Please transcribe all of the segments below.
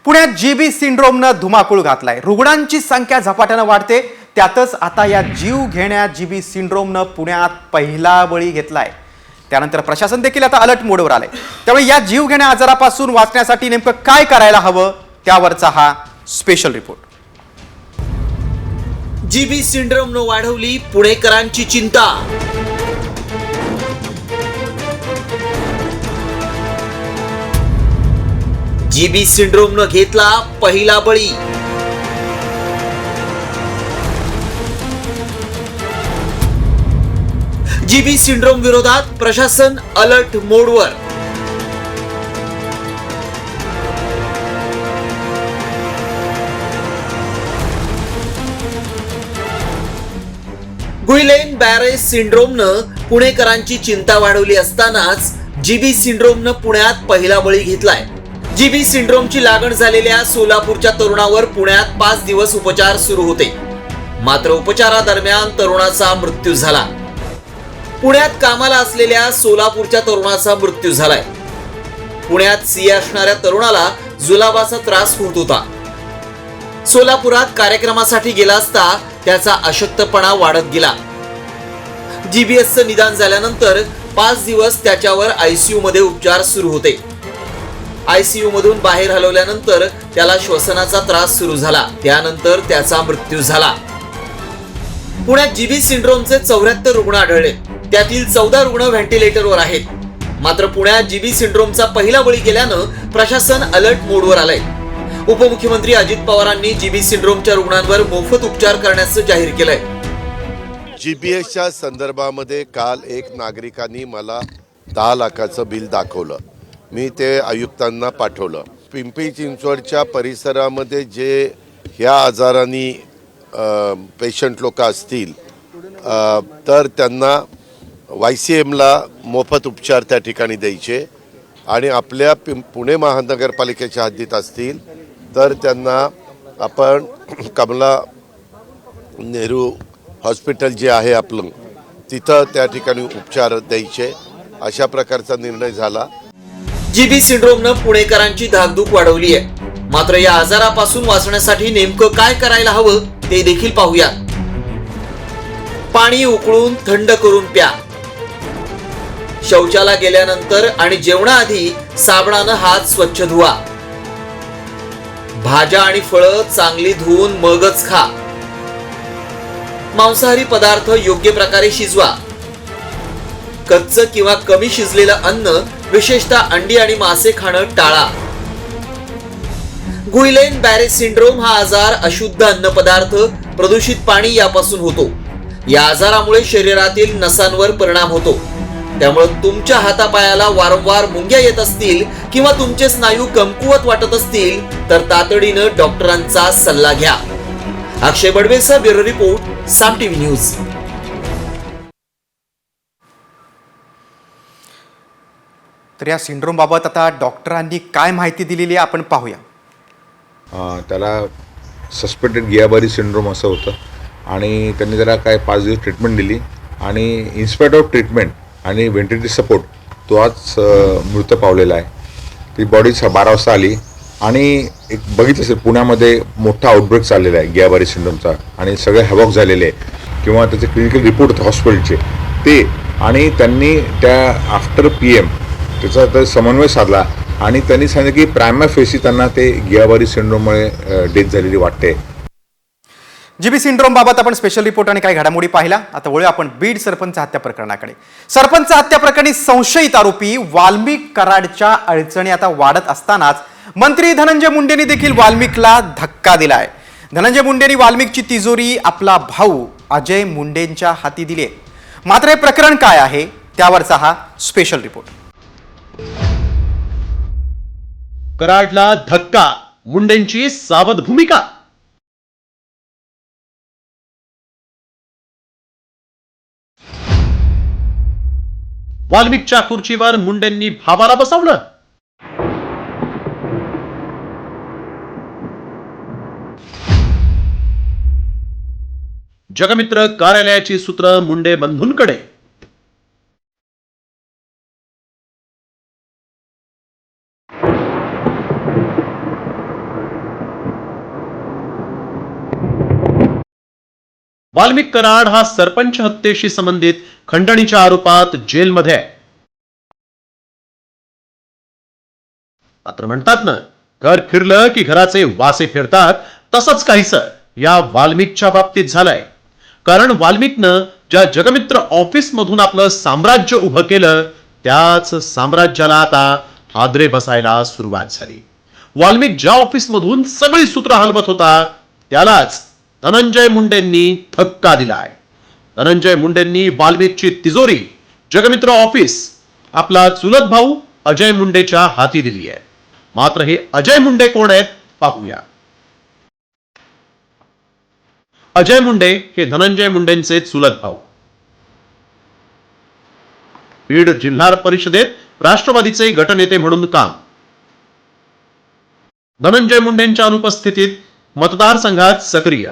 पुण्यात जीबी सिंड्रोमनं धुमाकूळ घातलाय। रुग्णांची संख्या झपाट्यानं वाढते, त्यातच आता या जीवघेण्या जीबी सिंड्रोमनं पुण्यात पहिला बळी घेतलाय। त्यानंतर प्रशासन देखील आता अलर्ट मोडवर आलंय। त्यामुळे या जीवघेण्या आजारापासून वाचण्यासाठी नेमकं काय करायला हवं त्यावरचा हा स्पेशल रिपोर्ट। जीबी सिंड्रोमनं वाढवली पुणेकरांची चिंता। जीबी सिंड्रोमनं घेतला पहिला बळी। जीबी सिंड्रोम विरोधात प्रशासन अलर्ट मोडवर। गुइलेन बॅरे सिंड्रोमनं पुणेकरांची चिंता वाढवली असतानाच जीबी सिंड्रोमनं पुण्यात पहिला बळी घेतलाय। जीबी सिंड्रोमची लागण झालेल्या सोलापूरच्या तरुणावर पुण्यात 5 दिवस उपचार सुरू होते, मात्र उपचारादरम्यान तरुणाचा मृत्यू झाला। पुण्यात कामाला असलेल्या सोलापूरच्या तरुणाचा मृत्यू झालाय। पुण्यात सीए असणाऱ्या तरुणाला जुलाबाचा त्रास होत होता। सोलापुरात कार्यक्रमासाठी गेला असता त्याचा अशक्तपणा वाढत गेला। जीबीएसचं निदान झाल्यानंतर 5 दिवस त्याच्यावर आयसीयू मध्ये उपचार सुरू होते। आयसीयू मधून बाहेर हलवल्यानंतर त्याला श्वसनाचा त्रास सुरू झाला, त्यानंतर त्याचा मृत्यू झाला। पुण्यात जीबी सिंड्रोमचे 74 रुग्ण आढळले, त्यातील 14 रुग्ण व्हेंटिलेटरवर आहेत। मात्र पुण्यात जीबी सिंड्रोमचा पहिला बळी गेल्यानं प्रशासन अलर्ट मोडवर आलंय। उपमुख्यमंत्री अजित पवारांनी जीबी सिंड्रोमच्या रुग्णांवर मोफत उपचार करण्याचं जाहीर केलंय। जीबीएसच्या संदर्भामध्ये काल एक नागरिकांनी मला 10 लाखाचं बिल दाखवलं। मी ते आयुक्तांना पाठवलं। पिंपरी चिंचवडच्या परिसरामध्ये जे ह्या आजारांनी पेशंट लोक असतील तर त्यांना YCMला मोफत उपचार त्या ठिकाणी द्यायचे आणि आपल्या पुणे महानगरपालिकेच्या हद्दीत असतील तर त्यांना आपण कमला नेहरू हॉस्पिटल जे आहे आपलं तिथं त्या ठिकाणी उपचार द्यायचे, अशा प्रकारचा निर्णय झाला। जीबी सिंड्रोमनं पुणेकरांची धाकधूक वाढवली आहे, मात्र या आजारापासून वाचण्यासाठी नेमकं काय करायला हवं ते देखील पाहूया। पाणी उकळून थंड करून प्या। शौचाला गेल्यानंतर आणि जेवणाआधी साबणानं हात स्वच्छ धुवा। भाज्या आणि फळं चांगली धुवून मगच खा। मांसाहारी पदार्थ योग्य प्रकारे शिजवा। कच्चं किंवा कमी शिजलेलं अन्न, विशेषतः अंडी आणि मासे खाणं टाळा। गुइलेन बॅरे सिंड्रोम हा आजार अशुद्ध अन्न पदार्थ, प्रदूषित पाणी यापासून होतो। या आजारामुळे शरीरातील नसांवर परिणाम होतो। त्यामुळे तुमच्या हातापायाला वारंवार मुंग्या येत असतील किंवा तुमचे स्नायू कमकुवत वाटत असतील तर तातडीनं डॉक्टरांचा सल्ला घ्या। अक्षय बडवेचा ब्युरो रिपोर्ट, साम टीव्ही न्यूज। तर या सिंड्रोम बाबत आता डॉक्टरांनी काय माहिती दिलेली आहे आपण पाहूया। त्याला सस्पेक्टेड गियाबारी सिंड्रोम असं होतं आणि त्यांनी जरा काय 5 दिवस ट्रीटमेंट दिली आणि इन्स्पाइट ऑफ ट्रीटमेंट आणि व्हेंटिलेटर सपोर्ट तो आज मृत पावलेला आहे। ती बॉडी 12 वाजता आली आणि एक बघितलं असेल पुण्यामध्ये मोठा आउटब्रेक चाललेला आहे गियाबारी सिंड्रोमचा आणि सगळे हॅवॉक झालेले आहे किंवा त्याचे क्लिनिकल रिपोर्ट होते हॉस्पिटलचे ते, आणि त्यांनी त्या आफ्टर PM त्याचा तर समन्वय साधला आणि त्यांनी सांगितलं की प्रायमा फेसी त्यांना ते गियाबारी सिंड्रोममुळे डेथ झालेली वाटते। जीबी सिंड्रोम बाबत आपण स्पेशल रिपोर्ट आणि काही घडामोडी पाहिला। आता वळूया आपण बीड सरपंच हत्या प्रकरणाकडे। सरपंच हत्या प्रकरणी संशयित आरोपी वाल्मिक कराडच्या अडचणी आता वाढत असतानाच मंत्री धनंजय मुंडेंनी देखील वाल्मिकला धक्का दिलाय। धनंजय मुंडेंनी वाल्मिकची तिजोरी आपला भाऊ अजय मुंडेंच्या हाती दिली आहे। मात्र हे प्रकरण काय आहे त्यावरचा हा स्पेशल रिपोर्ट। कराडला धक्का, मुंडेंची सावध भूमिका। वाल्मिकच्या खुर्चीवर मुंडेंनी भावाला बसवलं। जगमित्र कार्यालयाची सूत्र मुंडे बंधूंकडे। वाल्मिक कराड हा सरपंच हत्येशी संबंधित खंडणीच्या आरोपात जेलमध्ये आहे. मात्र म्हणतात ना, घर फिरलं की घराचे वासे फिरतात, तसंच काहीसं या वाल्मिकच्या बाबतीत झालंय. कारण वाल्मिकनं ज्या जगमित्र ऑफिस मधून आपलं साम्राज्य उभं केलं, त्याच साम्राज्याला आता हादरे बसायला सुरुवात झाली. वाल्मिक ज्या ऑफिस मधून सगळी सूत्र हलवत होता, त्यालाच धनंजय मुंडेंनी धक्का दिलाय. धनंजय मुंडेंनी वाल्मिकची तिजोरी, जगमित्र ऑफिस आपला चुलत भाऊ अजय मुंडेच्या हाती दिली आहे. मात्र हे अजय मुंडे कोण आहेत पाहूया. अजय मुंडे हे धनंजय मुंडेंचे चुलत भाऊ. बीड जिल्हा परिषदेत राष्ट्रवादीचे गटनेते म्हणून काम. धनंजय मुंडेंच्या अनुपस्थितीत मतदारसंघात सक्रिय.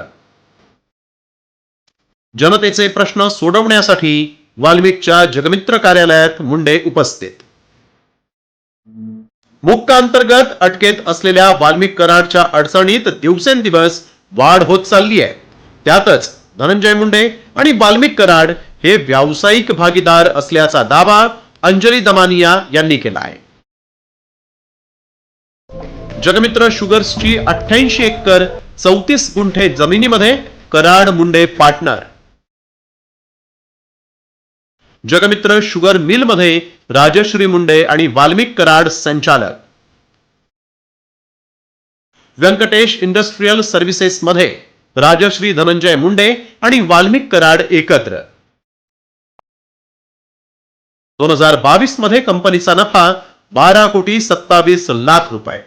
जनतेचे प्रश्न सोडवण्यासाठी वाल्मिकच्या जगमित्र कार्यालयात मुंडे उपस्थित. मुक्का अंतर्गत अटकेत असलेल्या वाल्मिक कराडच्या अडचणीत दिवसेंदिवस वाढ होत चालली आहे. त्यातच धनंजय मुंडे आणि वाल्मिक कराड हे व्यावसायिक भागीदार असल्याचा दावा अंजली दमानिया यांनी केला आहे. जगमित्र शुगर्सची 88 एकर 34 गुंठे जमिनीमध्ये Karad Munde partner. Jagmitra sugar mill मध्ये राजश्री मुंडे आणि वाल्मिक कराड संचालक. व्यंकटेश इंडस्ट्रियल सर्व्हिसेस मध्ये राजश्री धनंजय मुंडे आणि वाल्मिक कराड एकत्र. 2022 मध्ये कंपनीचा नफा 12,27,00,000 रुपये.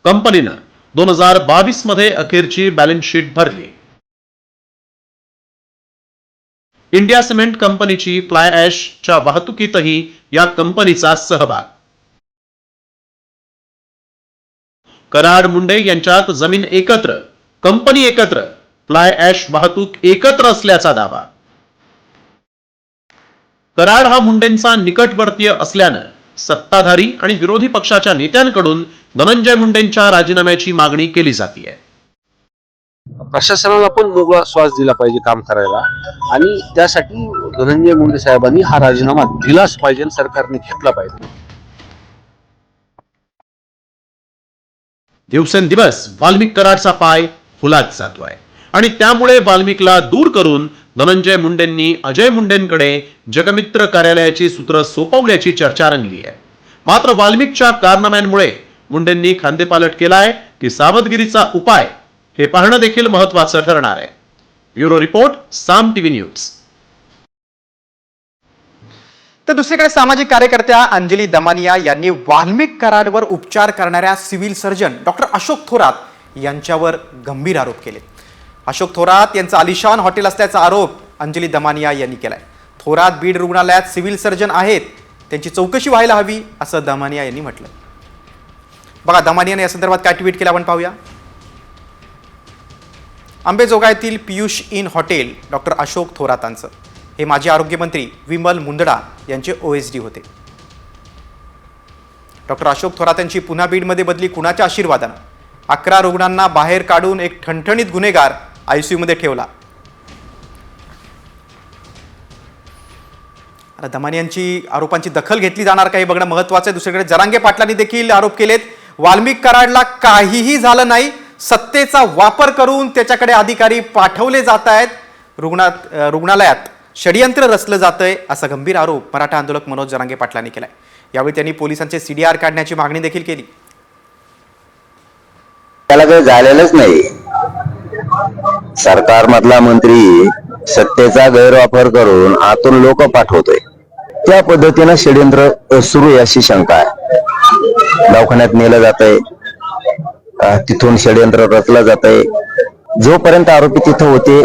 कंपनीनं 2022 मध्ये अखेरची बॅलन्स शीट भरली. इंडिया सिमेंट कंपनीची फ्लाय ॲशच्या वाहतुकीतही या कंपनीचा सहभाग. कराड मुंडे यांच्यात जमीन एकत्र, कंपनी एकत्र, फ्लाय ॲश वाहतूक एकत्र असल्याचा दावा. कराड हा मुंडेंचा निकटवर्तीय असल्यानं सत्ताधारी आणि विरोधी पक्षाच्या नेत्यांकडून धनंजय मुंडेंच्या राजीनाम्याची मागणी केली जाते. प्रशासनाला पण मोकळा श्वास दिला पाहिजे काम करायला, आणि त्यासाठी धनंजय मुंडे साहेबांनी हा राजीनामा दिलाच पाहिजे, सरकारने घेतला पाहिजे. दिवसेंदिवस वाल्मिक कराडचा पाय फुलात जातोय आणि त्यामुळे वाल्मिकला दूर करून धनंजय मुंडेंनी अजय मुंडेंकडे जगमित्र कार्यालयाची सूत्र सोपवल्याची चर्चा रंगली आहे. मात्र वाल्मिकच्या कारनाम्यांमुळे मुंडेंनी खांदेपालट केलाय की सावधगिरीचा उपाय, हे पाहणं देखील महत्वाचं ठरणार आहे. ब्युरो रिपोर्ट, साम टीव्ही न्यूज. तर दुसरीकडे सामाजिक कार्यकर्त्या अंजली दमानिया यांनी वाल्मिक कराडवर उपचार करणाऱ्या civil surgeon doctor Ashok Thorat यांच्यावर गंभीर आरोप केले. अशोक थोरात यांचं आलिशान हॉटेल असल्याचा आरोप अंजली दमानिया यांनी केलाय. थोरात बीड रुग्णालयात सिव्हिल सर्जन आहेत, त्यांची चौकशी व्हायला हवी असं दमानिया यांनी म्हटलं. बघा दमानियाने या संदर्भात काय ट्विट केलं आपण पाहूया. अंबेजोगाईतील Piyush inn hotel doctor Ashok थोरातांचं. हे माजी आरोग्यमंत्री विमल मुंदडा यांचे OSD होते. डॉक्टर अशोक थोरातांची पुन्हा बीडमध्ये बदली कुणाच्या आशीर्वादानं? 11 रुग्णांना बाहेर काढून एक ठणठणीत गुन्हेगार ICU मध्ये ठेवला. आता दमानियांची आरोपांची दखल घेतली जाणार का हे बघणं महत्वाचं आहे. दुसरीकडे जरांगे पाटलांनी देखील आरोप केलेत. वाल्मिक कराडला काहीही झालं नाही, सत्तेचा वापर करून त्याच्याकडे अधिकारी पाठवले जात आहेत, रुग्णालयात षडयंत्र रचलं जातंय असा गंभीर आरोप मराठा आंदोलक मनोज जरांगे पाटलांनी केलाय. यावेळी त्यांनी पोलिसांचे CDR काढण्याची मागणी देखील केली. त्याला काही झालेलंच नाही. सरकारमधला मंत्री सत्तेचा गैरवापर करून आतून लोक पाठवतोय, त्या पद्धतीनं षडयंत्र सुरू आहे अशी शंका आहे. दवाखान्यात नेलं जातंय, तिथून षडयंत्र रचलं जातंय. जोपर्यंत आरोपी तिथं होते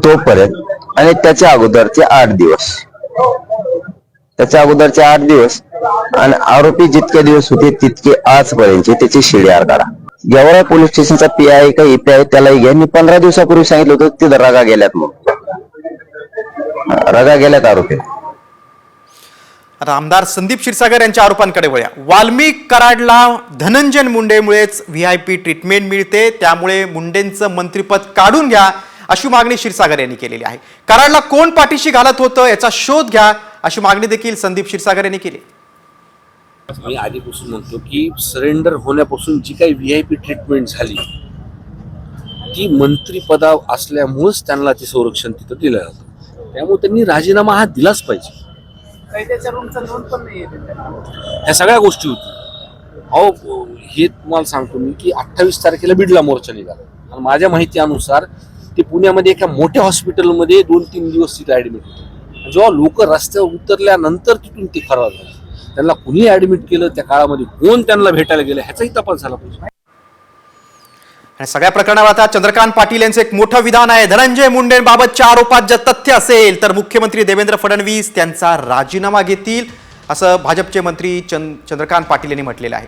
तोपर्यंत, आणि त्याच्या अगोदरचे 8 दिवस, आणि आरोपी जितके दिवस होते तितके आजपर्यंतचे त्याची CDR काढा. गेवराई पोलीस स्टेशनचा PI का EPI त्यालाही घ्या. मी 15 दिवसापूर्वी सांगितलं होतं ते रगा गेल्यात, मग रगा गेल्यात आरोपी. आता आमदार संदीप क्षीरसागर यांच्या आरोपांकडे वळूया. वाल्मिक कराडला धनंजय मुंडेमुळेच VIP ट्रीटमेंट मिळते, त्यामुळे मुंडेंचं मंत्रिपद काढून घ्या अशी मागणी क्षीरसागर यांनी केलेली आहे. कराडला कोण पाठीशी घालत होतं याचा शोध घ्या अशी मागणी देखील संदीप क्षीरसागर यांनी केली. मी आधीपासून म्हणतो की सरेंडर होण्यापासून जी काही VIP ट्रीटमेंट झाली ती मंत्रिपदा असल्यामुळेच त्यांना ते संरक्षण तिथं दिलं जातं. त्यामुळे त्यांनी राजीनामा हा दिलाच पाहिजे. ह्या सगळ्या गोष्टी होती. अहो हे तुम्हाला सांगतो मी की 28 तारखेला बीडला मोर्चा निघाला आणि माझ्या माहितीनुसार ते पुण्यामध्ये एका मोठ्या हॉस्पिटलमध्ये 2-3 दिवस तिथे ऍडमिट होते. जेव्हा लोक रस्त्यावर उतरल्यानंतर तिथून ते फरार झाले. त्यांना कुणी ऍडमिट केलं, त्या काळामध्ये कोण त्यांना भेटायला गेलं ह्याचाही तपास झाला पाहिजे. आणि सगळ्या प्रकरणावर आता चंद्रकांत पाटील यांचं एक मोठं विधान आहे. धनंजय मुंडेंबाबतच्या आरोपात जर तथ्य असेल तर मुख्यमंत्री देवेंद्र फडणवीस त्यांचा राजीनामा घेतील असं भाजपचे मंत्री चंद्रकांत पाटील यांनी म्हटलेलं आहे.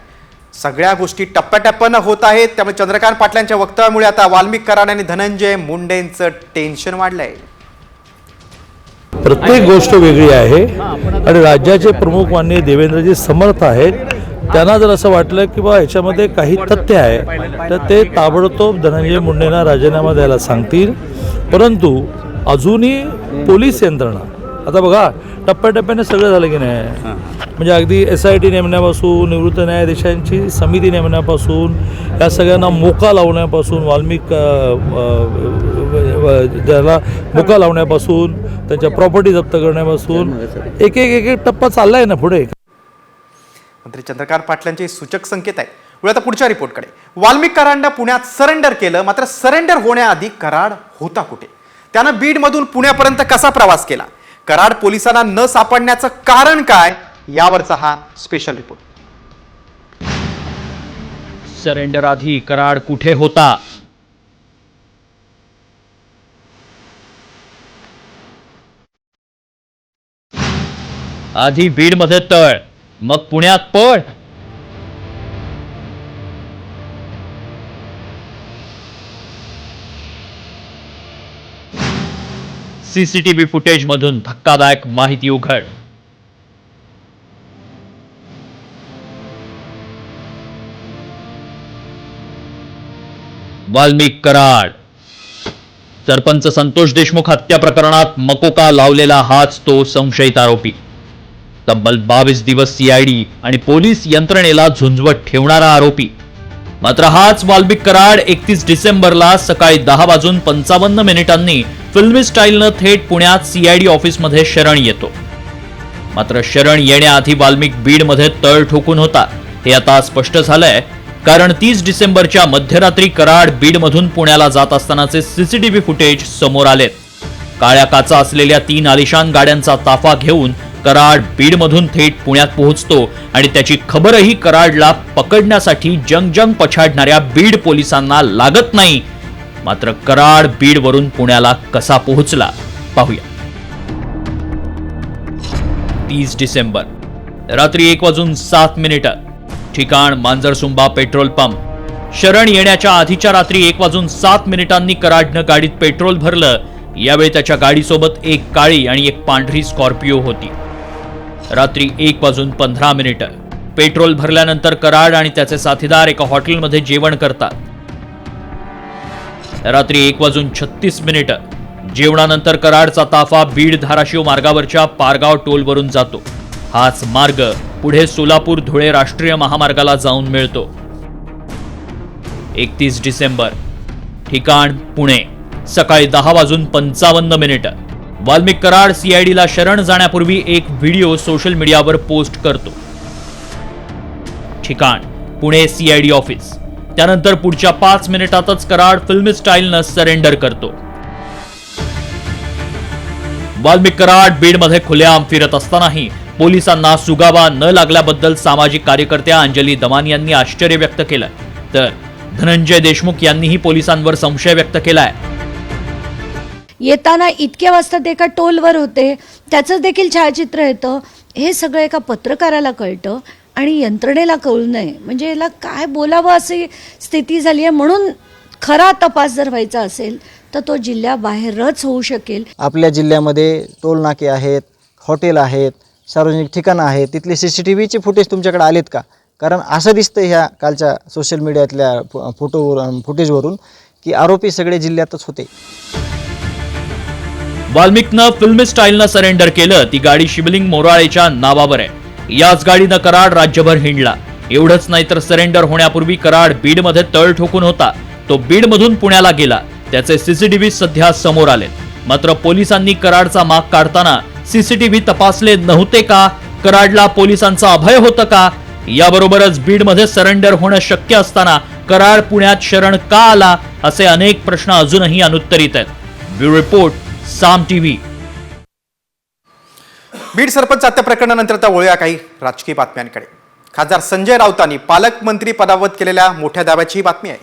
सगळ्या गोष्टी टप्प्याटप्प्यानं होत आहेत, त्यामुळे चंद्रकांत पाटलांच्या वक्तव्यामुळे आता वाल्मिक कराड आणि धनंजय मुंडेंचं टेन्शन वाढलंय. प्रत्येक गोष्ट वेगळी आहे आणि राज्याचे प्रमुख माननीय देवेंद्रजी समर्थ आहेत. त्यांना जर असं वाटलं की बा ह्याच्यामध्ये काही तथ्य आहे तर ते ताबडतोब धनंजय मुंडेंना राजीनामा द्यायला सांगतील. परंतु अजूनही पोलीस यंत्रणा आता बघा टप्प्याटप्प्याने सगळं झालं की नाही. म्हणजे अगदी SIT नेमण्यापासून निवृत्त न्यायाधीशांची समिती नेमण्यापासून या सगळ्यांना मोका लावण्यापासून वाल्मिक ज्याला मोका लावण्यापासून त्यांच्या प्रॉपर्टी जप्त करण्यापासून एक एक टप्पा चालला आहे ना पुढे. मंत्री चंद्रकांत पाटलांचे सूचक संकेत आहेत. वेळ आता पुढच्या रिपोर्टकडे. वाल्मिक कराडनं पुण्यात सरेंडर केलं, मात्र सरेंडर होण्याआधी कराड होता कुठे? त्यानं बीडमधून पुण्यापर्यंत कसा प्रवास केला? कराड पोलिसांना न सापडण्याचं कारण काय? यावरचा हा स्पेशल रिपोर्ट. सरेंडर आधी कराड कुठे होता? आधी बीडमध्ये तळ, मग पुण्यात पळ. CCTV फुटेज मधून धक्कादायक माहिती उघड. वाल्मिक कराड सरपंच संतोष देशमुख हत्या प्रकरणात मकोका लावलेला हाच तो संशयित आरोपी. तब्बल 22 दिवस CID आणि पोलीस यंत्रणेला झुंजवत ठेवणारा आरोपी. मात्र हाच वाल्मिक कराड 31 डिसेंबरला सकाळी 10:55 फिल्मी स्टाईलनं थेट पुण्यात CID ऑफिसमध्ये शरण येतो. मात्र शरण येण्याआधी वाल्मिक बीडमध्ये तळ ठोकून होता हे आता स्पष्ट झालंय. कारण 30 डिसेंबरच्या मध्यरात्री कराड बीडमधून पुण्याला जात असतानाचे CCTV फुटेज समोर आलेत. काळ्या काचा असलेल्या 3 आलिशान गाड्यांचा ताफा घेऊन कराड बीडमधून थेट पुण्यात पोहोचतो आणि त्याची खबरही कराडला पकडण्यासाठी जंग पछाडणाऱ्या बीड पोलिसांना लागत नाही. मात्र कराड बीडवरून पुण्याला कसा पोहोचला पाहूया. 30 डिसेंबर रात्री 1:07 ठिकाण मांजरसुंबा पेट्रोल पंप. शरण येण्याच्या आधीच्या रात्री 1:07 कराडनं गाडीत पेट्रोल भरलं. यावेळी त्याच्या गाडीसोबत एक काळी आणि एक पांढरी स्कॉर्पिओ होती. रात्री 1:15 पेट्रोल भरल्यानंतर कराड आणि त्याचे साथीदार एका हॉटेलमध्ये जेवण करतात. रात्री 1:36 जेवणानंतर कराडचा ताफा बीड धाराशिव मार्गावरच्या पारगाव टोलवरून जातो. हाच मार्ग पुढे सोलापूर धुळे राष्ट्रीय महामार्गाला जाऊन मिळतो. 31 डिसेंबर ठिकाण पुणे सकाळी 10:55 वाल्मिक कराड CIDला शरण जाण्यापूर्वी एक व्हिडिओ सोशल मीडियावर पोस्ट करतो. ठिकाण पुणे CID ऑफिस. त्यानंतर पुढच्या 5 मिनिटातच कराड फिल्मी स्टाईलनं सरेंडर करतो. वाल्मिक कराड बीडमध्ये खुलेआम फिरत असतानाही पोलिसांना सुगावा न लागल्याबद्दल सामाजिक कार्यकर्त्या अंजली दमान यांनी आश्चर्य व्यक्त केलं. तर धनंजय देशमुख यांनीही पोलिसांवर संशय व्यक्त केलाय. येताना इतक्या वाजता ते एका टोलवर होते, त्याचं देखील छायाचित्र येतं. हे सगळं एका पत्रकाराला कळतं आणि यंत्रणेला कळू नये म्हणजे याला काय बोलावं अशी स्थिती झाली आहे. म्हणून खरा तपास जर व्हायचा असेल तर तो जिल्ह्याबाहेरच होऊ शकेल. आपल्या जिल्ह्यामध्ये टोल नाके आहेत, हॉटेल आहेत, सार्वजनिक ठिकाणं आहेत तिथले CCTVचे फुटेज तुमच्याकडे आलेत का? कारण असं दिसतं ह्या कालच्या सोशल मीडियातल्या फुटेजवरून की आरोपी सगळे जिल्ह्यातच होते. वाल्मिकनं फिल्मी स्टाईलनं सरेंडर केलं. ती गाडी शिवलिंग मोराळेच्या नावावर आहे. याच गाडीनं कराड राज्यभर हिंडला. एवढंच नाही तर सरेंडर होण्यापूर्वी कराड बीडमध्ये तळ ठोकून होता. तो बीडमधून पुण्याला गेला. त्याचे CCTV सध्या समोर आलेत. मात्र पोलिसांनी कराडचा माग काढताना CCTV तपासले नव्हते का? कराडला पोलिसांचं अभय होतं का? याबरोबरच बीडमध्ये सरेंडर होणं शक्य असताना कराड पुण्यात शरण का आला? असे अनेक प्रश्न अजूनही अनुत्तरित आहेत. ब्युरो रिपोर्ट, साम TV. बीड सरपंच हत्या प्रकरणानंतर आता वळूया काही राजकीय बातम्यांकडे. खासदार संजय राऊतांनी पालकमंत्री पदावर केलेल्या मोठ्या दाव्याची बातमी आहे.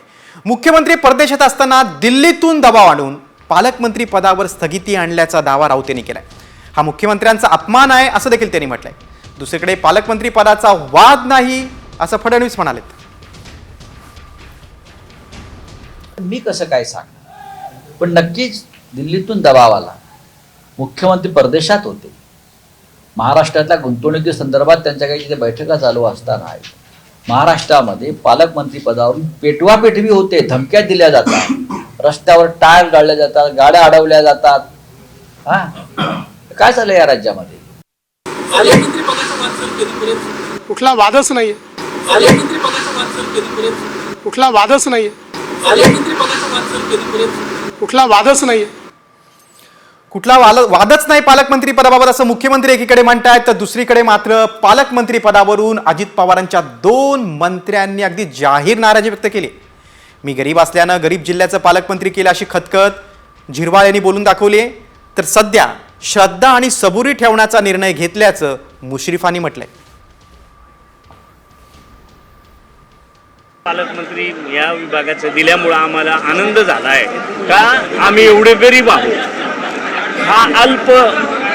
मुख्यमंत्री परदेशात असताना दिल्लीतून दबाव आणून पालकमंत्री पदावर स्थगिती आणल्याचा दावा राऊतांनी केलाय. हा मुख्यमंत्र्यांचा अपमान आहे असं देखील त्यांनी म्हटलंय. दुसरीकडे पालकमंत्री पदाचा वाद नाही असं फडणवीस म्हणालेत. मी कसं काय सांगणार, पण नक्कीच दिल्लीतून दबाव आला. मुख्यमंत्री परदेशात होते. महाराष्ट्रातल्या गुंतवणुकी संदर्भात त्यांच्या काही तिथे बैठका चालू असताना महाराष्ट्रामध्ये पालकमंत्री पदावरून पेटवापेटवी होते. धमक्या दिल्या जातात, रस्त्यावर टायर गाळल्या जातात, गाड्या अडवल्या जातात. काय झालं या राज्यामध्ये? कुठला वादच नाहीये. कुठला वादच नाहीये. कुठला वादच नाहीये. कुठला वादच नाही पालकमंत्री पदाबाबत असं मुख्यमंत्री एकीकडे म्हणतायत, तर दुसरीकडे मात्र पालकमंत्री पदावरून अजित पवारांच्या 2 मंत्र्यांनी अगदी जाहीर नाराजी व्यक्त केली. मी गरीब असल्यानं गरीब जिल्ह्याचं पालकमंत्री केलं अशी खतखत झिरवाळ यांनी बोलून दाखवली आहे. तर सध्या श्रद्धा आणि सबुरी ठेवण्याचा निर्णय घेतल्याचं मुश्रीफांनी म्हटलंय. पालकमंत्री या विभागाचं दिल्यामुळं आम्हाला आनंद झाला आहे. का आम्ही एवढे गरीब आहोत. हा अल्प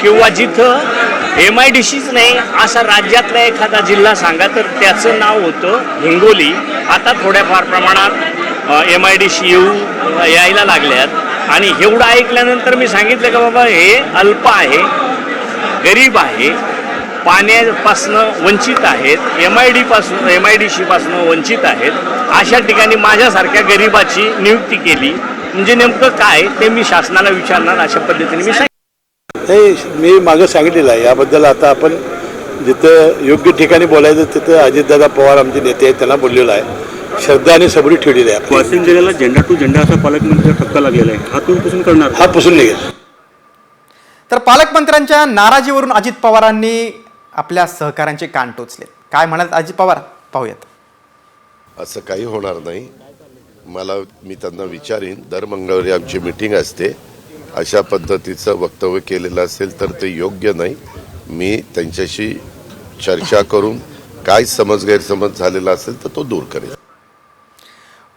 किंवा जिथं MIDCच नाही असा राज्यातला एखादा जिल्हा सांगा तर त्याचं नाव होतं हिंगोली. आता थोड्याफार प्रमाणात MIDC यायला लागल्यात. आणि एवढं ऐकल्यानंतर मी सांगितलं का बाबा हे अल्प आहे, गरीब आहे, पाण्यापासनं वंचित आहेत, MIDC पासून वंचित आहेत. अशा ठिकाणी माझ्यासारख्या गरीबाची नियुक्ती केली म्हणजे नेमकं काय ते मी शासनाला विचारणार अशा पद्धतीने मी सांगितलं. मी मागं सांगितलेलं आहे याबद्दल. आता आपण जिथं योग्य ठिकाणी बोलायचं तिथं अजितदादा पवार आमचे नेते आहेत त्यांना बोललेलं आहे. श्रद्धा आणि सबुरी ठेवलेली आहे. वाशिम जिल्ह्याला झेंडा टू झेंडा असा पालकमंत्र्यांचा ठपका लागलेला आहे. हा तुम्ही पुसून करणार? हा पुसून निघेल. तर पालकमंत्र्यांच्या नाराजीवरून अजित पवारांनी आपल्या सहकाऱ्यांचे कान टोचले. काय म्हणाले अजित पवार पाहूयात. असं काही होणार नाही. मी त्यांना विचारीन. दर मंगळवारी आमची मीटिंग असते. अशा पद्धतीचं वक्तव्य केलेलं असेल तर ते योग्य नाही. मी त्यांच्याशी चर्चा करून काय गैरसमज झालेला असेल तर तो दूर करेल.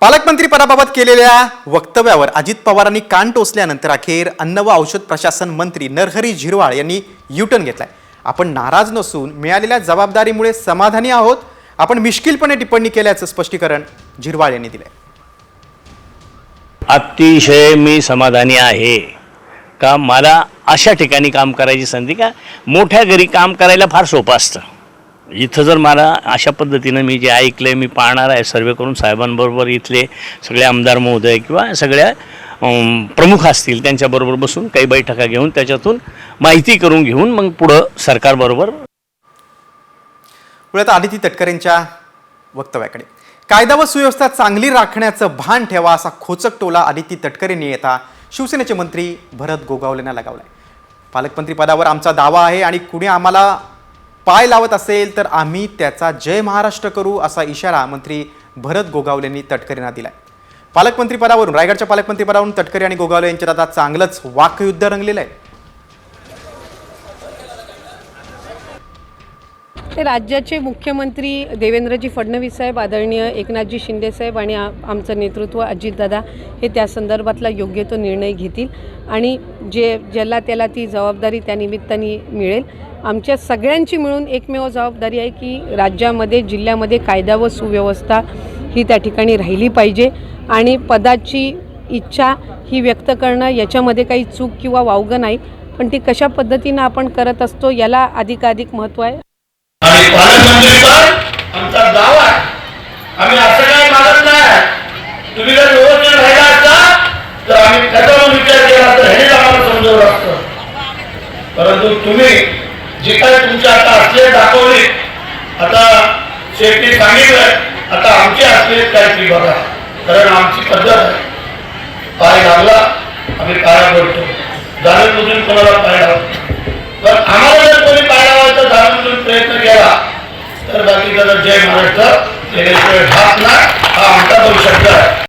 पालकमंत्री पदाबाबत केलेल्या वक्तव्यावर अजित पवारांनी कान टोचल्यानंतर अखेर अन्न व औषध प्रशासन मंत्री नरहरी झिरवाळ यांनी युटर्न घेतलाय. आपण नाराज नसून मिळालेल्या जबाबदारीमुळे समाधानी आहोत. आपण मिश्किलपणे टिप्पणी केल्याचं स्पष्टीकरण झिरवाळ यांनी दिलंय. अतिशय मी समाधानी आहे का मला अशा ठिकाणी काम करायची संधी. का मोठ्या घरी काम करायला फार सोपं असतं. इथं जर मला अशा पद्धतीनं मी जे ऐकलं आहे मी पाहणार आहे सर्वे करून साहेबांबरोबर इथले सगळे आमदार महोदय किंवा सगळ्या प्रमुख असतील त्यांच्याबरोबर बसून काही बैठका घेऊन त्याच्यातून माहिती करून घेऊन मग पुढं सरकारबरोबर. पुढे आदिती तटकरेंच्या वक्तव्याकडे. कायदा व सुव्यवस्था चांगली राखण्याचं भान ठेवा असा खोचक टोला आदिती तटकरेंनी येता शिवसेनेचे मंत्री भरत गोगावलेंना लगावलाय. पालकमंत्री पदावर आमचा दावा आहे आणि कुणी आम्हाला पाय लावत असेल तर आम्ही त्याचा जय महाराष्ट्र करू असा इशारा मंत्री भरत गोगावलेंनी तटकरेंना दिलाय. पालकमंत्री पदावरून रायगडच्या पालकमंत्री पदावरून तटकरे आणि गोगावले यांच्यात आता चांगलंच वाकयुद्ध रंगलेलं आहे. राज्याचे मुख्यमंत्री देवेंद्रजी फडणवीस साहेब, आदरणीय एकनाथजी शिंदे साहेब आणि आमचं नेतृत्व अजितदादा हे त्या संदर्भातला योग्य तो निर्णय घेतील आणि ज्याला त्याला ती जबाबदारी त्या निमित्ताने मिळेल. आमच्या सगळ्यांची मिळून एकमेव जबाबदारी आहे की राज्यामध्ये जिल्ह्यामध्ये कायदा व सुव्यवस्था ही त्या ठिकाणी राहिली पाहिजे आणि पदाची इच्छा ही व्यक्त करणं याच्यामध्ये काही चूक किंवा वावगं नाही. पण ती कशा पद्धतीनं आपण करत असतो याला अधिकाधिक महत्त्व आहे. आणि पालकमंत्री पण आमचा गाव आहे, आम्ही असं काही मागत नाही. तुम्ही जर व्यवस्थित राहिला असता तर आम्ही त्याचा विचार केला तर हेच आम्हाला समजवलं असतं. परंतु तुम्ही जे काय तुमच्या आता असले दाखवले, आता शेवटी सांगितलं आता आमची असले काय ती बघा, कारण आमची पद्धत आहे. पाय लागला आम्ही पाया पडतो, जाणून बुजून कोणाला पाय लावतो. पण आम्हाला जर कोणी पाय लावायचा जाणून बुजून प्रयत्न केला तर बाकी जर जय महाराष्ट्र केल्याशिवाय ढाक नाही, हा आमचा तो शब्द आहे.